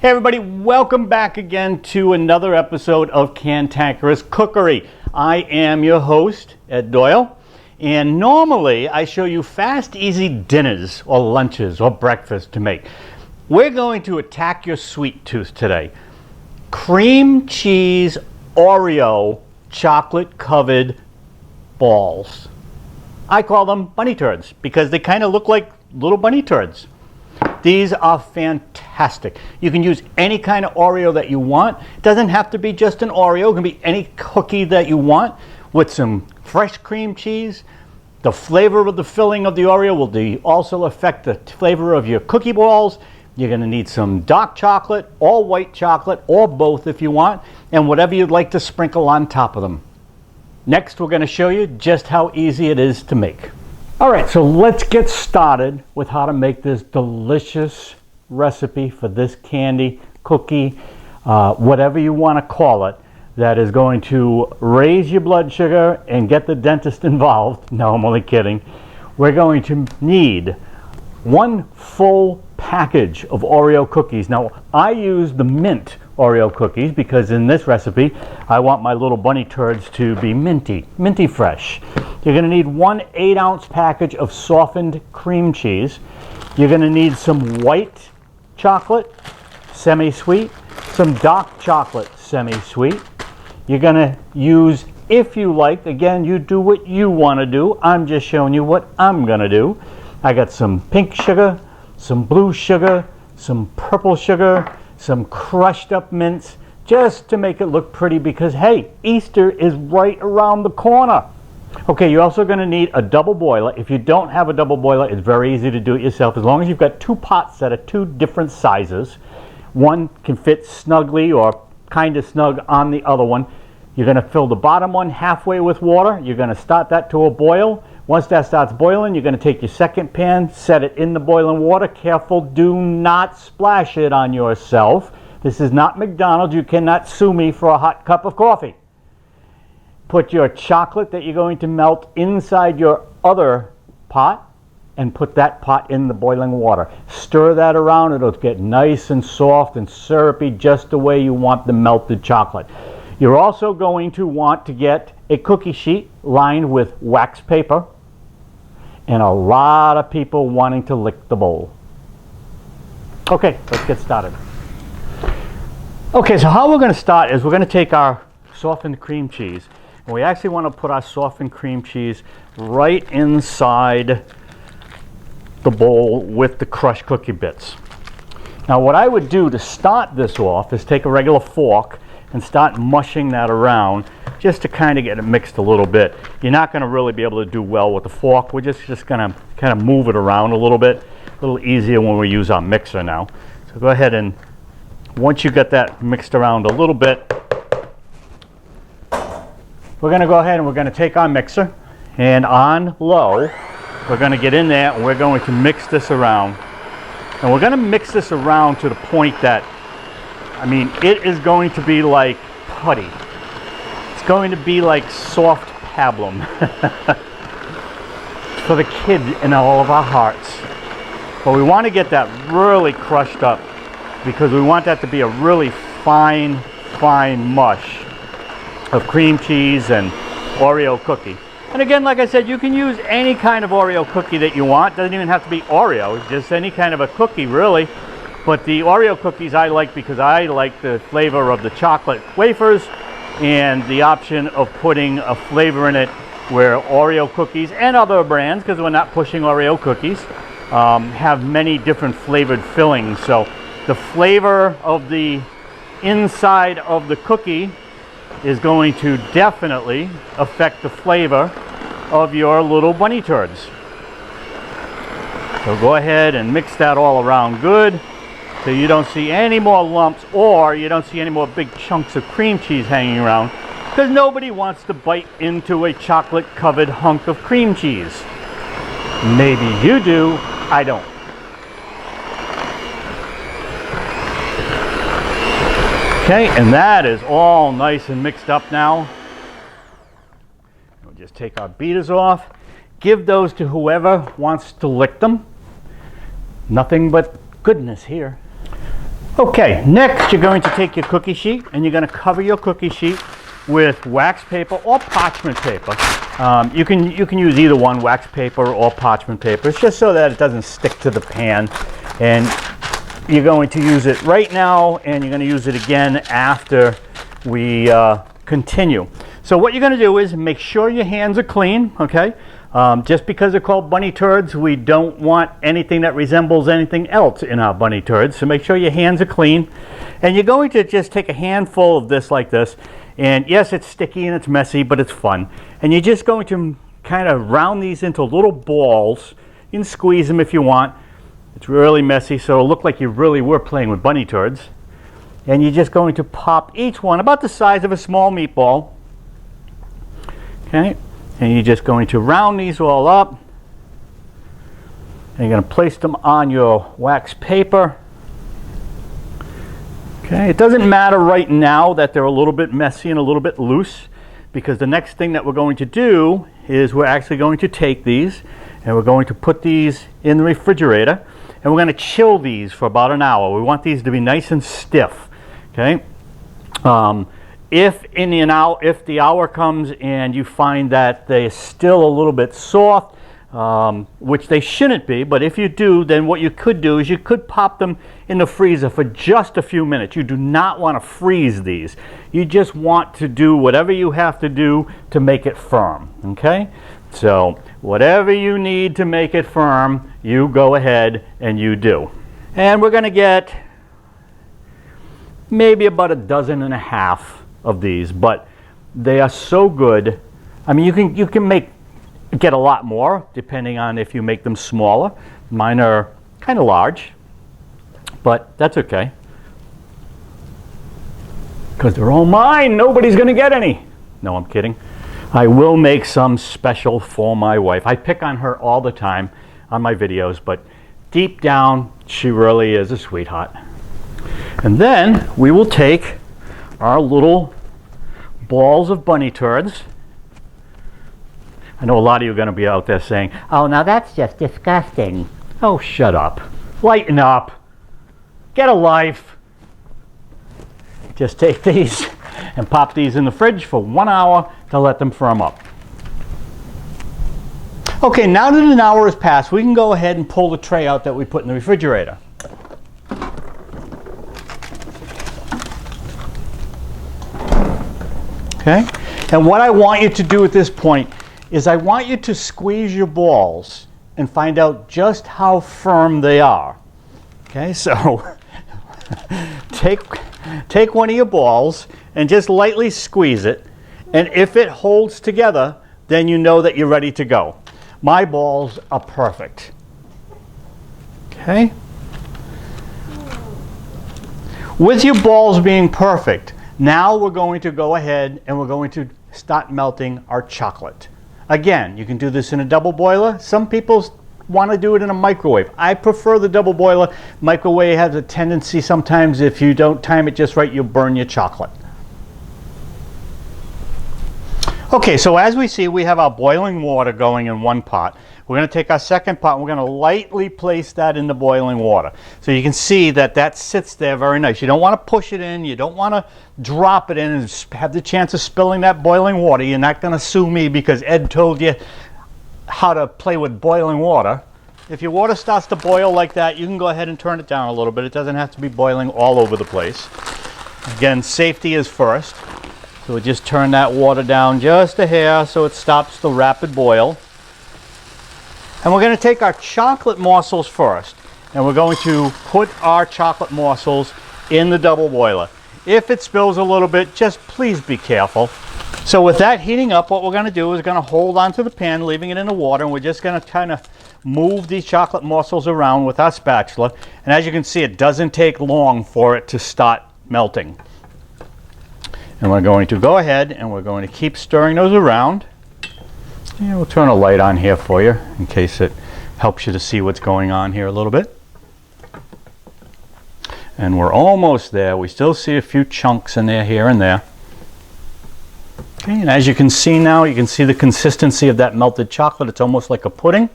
Hey everybody, welcome back again to another episode of Cantankerous Cookery. I am your host, Ed Doyle, and normally I show you fast, easy dinners or lunches or breakfast to make. We're going to attack your sweet tooth today. Cream cheese Oreo chocolate covered balls. I call them bunny turds because they kind of look like little bunny turds. These are fantastic. You can use any kind of Oreo that you want. It doesn't have to be just an Oreo. It can be any cookie that you want with some fresh cream cheese. The flavor of the filling of the Oreo will also affect the flavor of your cookie balls. You're going to need some dark chocolate or white chocolate or both if you want, and whatever you'd like to sprinkle on top of them. Next, we're going to show you just how easy it is to make. All right, so let's get started with how to make this delicious recipe for this candy, cookie, whatever you want to call it, that is going to raise your blood sugar and get the dentist involved. No, I'm only kidding. We're going to need one full package of Oreo cookies. Now, I use the mint Oreo cookies because in this recipe, I want my little bunny turds to be minty fresh. You're going to need one 8-ounce package of softened cream cheese. You're going to need some white chocolate, semi-sweet, some dark chocolate, semi-sweet. You're going to use, if you like, again, you do what you want to do. I'm just showing you what I'm going to do. I got some pink sugar, some blue sugar, some purple sugar, some crushed up mints, just to make it look pretty because, hey, Easter is right around the corner. Okay, you're also going to need a double boiler. If you don't have a double boiler, it's very easy to do it yourself. As long as you've got two pots that are two different sizes, one can fit snugly or kind of snug on the other one. You're going to fill the bottom one halfway with water. You're going to start that to a boil. Once that starts boiling, you're going to take your second pan, set it in the boiling water. Careful, do not splash it on yourself. This is not McDonald's. You cannot sue me for a hot cup of coffee. Put your chocolate that you're going to melt inside your other pot and put that pot in the boiling water. Stir that around. It'll get nice and soft and syrupy just the way you want the melted chocolate. You're also going to want to get a cookie sheet lined with wax paper and a lot of people wanting to lick the bowl. Okay, let's get started. Okay, so how we're going to start is we're going to take our softened cream cheese. And we actually want to put our softened cream cheese right inside the bowl with the crushed cookie bits. Now what I would do to start this off is take a regular fork and start mushing that around just to kind of get it mixed a little bit. You're not going to really be able to do well with the fork. We're just going to kind of move it around a little bit. A little easier when we use our mixer now. So go ahead and once you get that mixed around a little bit, we're going to go ahead and we're going to take our mixer and on low, we're going to get in there and we're going to mix this around. And we're going to mix this around to the point that, I mean, it is going to be like putty. It's going to be like soft pablum for the kid in all of our hearts. But we want to get that really crushed up because we want that to be a really fine mush of cream cheese and Oreo cookie. And again, like I said, you can use any kind of Oreo cookie that you want. Doesn't even have to be Oreo, it's just any kind of a cookie really. But the Oreo cookies I like because I like the flavor of the chocolate wafers and the option of putting a flavor in it where Oreo cookies and other brands, because we're not pushing Oreo cookies, have many different flavored fillings. So the flavor of the inside of the cookie is going to definitely affect the flavor of your little bunny turds. So go ahead and mix that all around good so you don't see any more lumps or you don't see any more big chunks of cream cheese hanging around because nobody wants to bite into a chocolate covered hunk of cream cheese. Maybe you do, I don't. Okay, and that is all nice and mixed up now. We'll just take our beaters off. Give those to whoever wants to lick them. Nothing but goodness here. Okay, next you're going to take your cookie sheet and you're going to cover your cookie sheet with wax paper or parchment paper. You can use either one, wax paper or parchment paper. It's just so that it doesn't stick to the pan. And you're going to use it right now and you're going to use it again after we continue. So what you're going to do is make sure your hands are clean, okay? Just because they're called bunny turds, we don't want anything that resembles anything else in our bunny turds. So make sure your hands are clean. And you're going to just take a handful of this like this. And yes, it's sticky and it's messy, but it's fun. And you're just going to kind of round these into little balls. You can squeeze them if you want. It's really messy, so it'll look like you really were playing with bunny turds. And you're just going to pop each one about the size of a small meatball. Okay, and you're just going to round these all up. And you're going to place them on your wax paper. Okay, it doesn't matter right now that they're a little bit messy and a little bit loose, because the next thing that we're going to do is we're actually going to take these and we're going to put these in the refrigerator and we're going to chill these for about an hour. We want these to be nice and stiff. Okay. If the hour comes and you find that they're still a little bit soft, which they shouldn't be, but if you do, then what you could do is you could pop them in the freezer for just a few minutes. You do not want to freeze these. You just want to do whatever you have to do to make it firm. Okay? So whatever you need to make it firm, you go ahead and you do. And we're going to get maybe about 12.5 of these, but they are so good. I mean, you can get a lot more depending on if you make them smaller. Mine are kind of large, but that's okay because they're all mine. Nobody's gonna get any. No, I'm kidding. I will make some special for my wife. I pick on her all the time on my videos, but deep down she really is a sweetheart. And then we will take our little balls of bunny turds. I know a lot of you are going to be out there saying, oh, now that's just disgusting. Oh, shut up. Lighten up. Get a life. Just take these and pop these in the fridge for 1 hour to let them firm up. Okay, now that an hour has passed, we can go ahead and pull the tray out that we put in the refrigerator. Okay? And what I want you to do at this point is I want you to squeeze your balls and find out just how firm they are. Okay, so take one of your balls and just lightly squeeze it, and if it holds together, then you know that you're ready to go. My balls are perfect. Okay? With your balls being perfect, now we're going to go ahead and we're going to start melting our chocolate. Again, you can do this in a double boiler. Some people want to do it in a microwave. I prefer the double boiler. Microwave has a tendency sometimes, if you don't time it just right, you'll burn your chocolate. Okay, so as we see, we have our boiling water going in one pot. We're going to take our second pot and we're going to lightly place that in the boiling water. So you can see that that sits there very nice. You don't want to push it in. You don't want to drop it in and have the chance of spilling that boiling water. You're not going to sue me because Ed told you how to play with boiling water. If your water starts to boil like that, you can go ahead and turn it down a little bit. It doesn't have to be boiling all over the place. Again, safety is first. So we just turn that water down just a hair so it stops the rapid boil. And we're going to take our chocolate morsels first, and we're going to put our chocolate morsels in the double boiler. If it spills a little bit, just please be careful. So with that heating up, what we're going to do is going to hold onto the pan, leaving it in the water, and we're just going to kind of move these chocolate morsels around with our spatula. And as you can see, it doesn't take long for it to start melting. And we're going to go ahead and we're going to keep stirring those around. Yeah, we'll turn a light on here for you in case it helps you to see what's going on here a little bit. And we're almost there. We still see a few chunks in there, here and there. Okay, and as you can see now, you can see the consistency of that melted chocolate. It's almost like a pudding,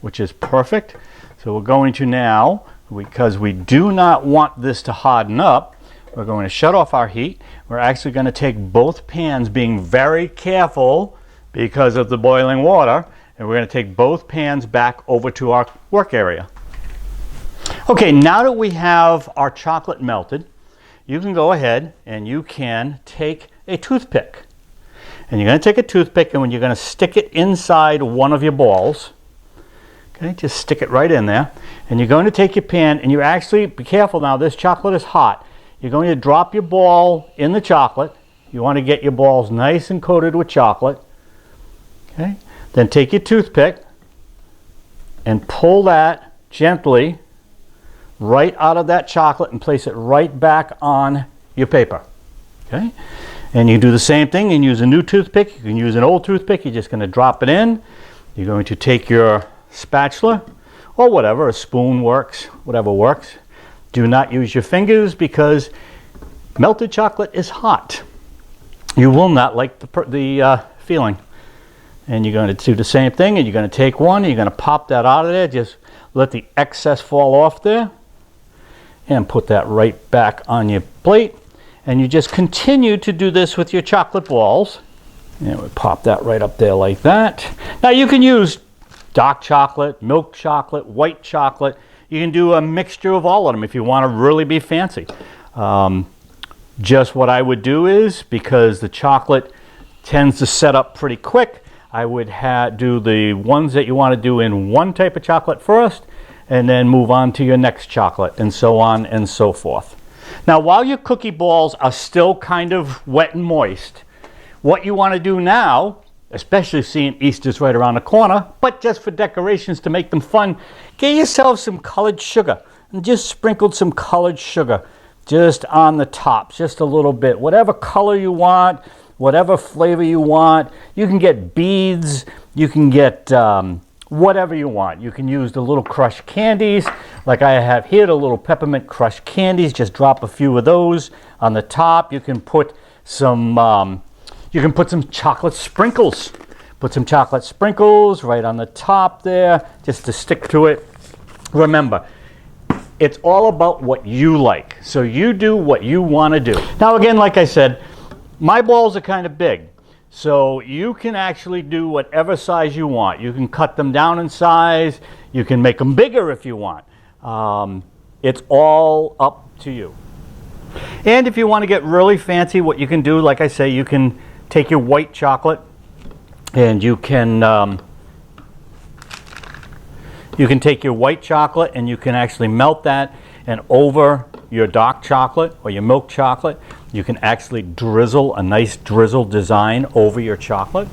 which is perfect. So we're going to now because we do not want this to harden up. We're going to shut off our heat. We're actually going to take both pans, being very careful because of the boiling water, and we're going to take both pans back over to our work area. Okay, now that we have our chocolate melted, you can go ahead and you can take a toothpick. And you're going to take a toothpick, and when you're going to stick it inside one of your balls, okay, just stick it right in there. And you're going to take your pan, and you actually, be careful now, this chocolate is hot. You're going to drop your ball in the chocolate. You want to get your balls nice and coated with chocolate. Okay, then take your toothpick and pull that gently right out of that chocolate and place it right back on your paper. Okay, and you do the same thing and use a new toothpick. You can use an old toothpick. You're just going to drop it in. You're going to take your spatula or whatever, a spoon works, whatever works. Do not use your fingers because melted chocolate is hot. You will not like the feeling. And you're going to do the same thing, and you're going to take one, and you're going to pop that out of there. Just let the excess fall off there and put that right back on your plate. And you just continue to do this with your chocolate balls. And we pop that right up there like that. Now you can use dark chocolate, milk chocolate, white chocolate. You can do a mixture of all of them if you want to really be fancy. Just what I would do is, because the chocolate tends to set up pretty quick, I would do the ones that you want to do in one type of chocolate first, and then move on to your next chocolate, and so on and so forth. Now, while your cookie balls are still kind of wet and moist, what you want to do now, especially seeing Easter's right around the corner, but just for decorations to make them fun, get yourself some colored sugar, and just sprinkle some colored sugar just on the top, just a little bit, whatever color you want, whatever flavor you want. You can get beads, you can get whatever you want. You can use the little crushed candies, like I have here, the little peppermint crushed candies. Just drop a few of those on the top. You can put some chocolate sprinkles. Put some chocolate sprinkles right on the top there, just to stick to it. Remember, it's all about what you like. So you do what you want to do. Now again, like I said, my balls are kind of big, so you can actually do whatever size you want. You can cut them down in size. You can make them bigger if you want. It's all up to you. And if you want to get really fancy, what you can do, like I say, you can take your white chocolate and you can take your white chocolate and you can actually melt that, and over your dark chocolate or your milk chocolate, you can actually drizzle a nice drizzle design over your chocolate.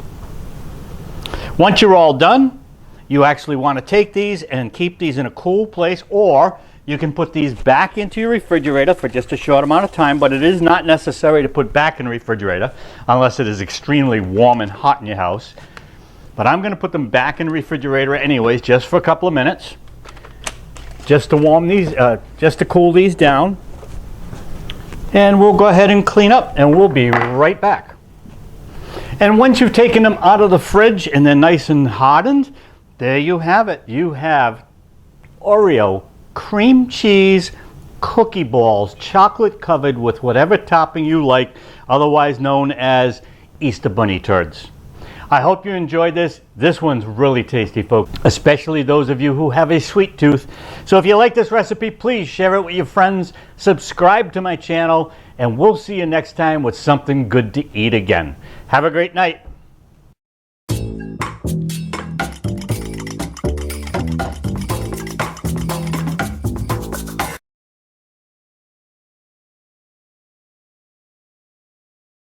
Once you're all done, you actually want to take these and keep these in a cool place, or you can put these back into your refrigerator for just a short amount of time, but it is not necessary to put back in the refrigerator unless it is extremely warm and hot in your house. But I'm going to put them back in the refrigerator anyways, just for a couple of minutes, just to warm these, just to cool these down. And we'll go ahead and clean up, and we'll be right back. And once you've taken them out of the fridge and they're nice and hardened, there you have it. You have Oreo cream cheese cookie balls, chocolate covered with whatever topping you like, otherwise known as Easter Bunny Turds. I hope you enjoyed this. This one's really tasty, folks, especially those of you who have a sweet tooth. So if you like this recipe, please share it with your friends, subscribe to my channel, and we'll see you next time with something good to eat again. Have a great night.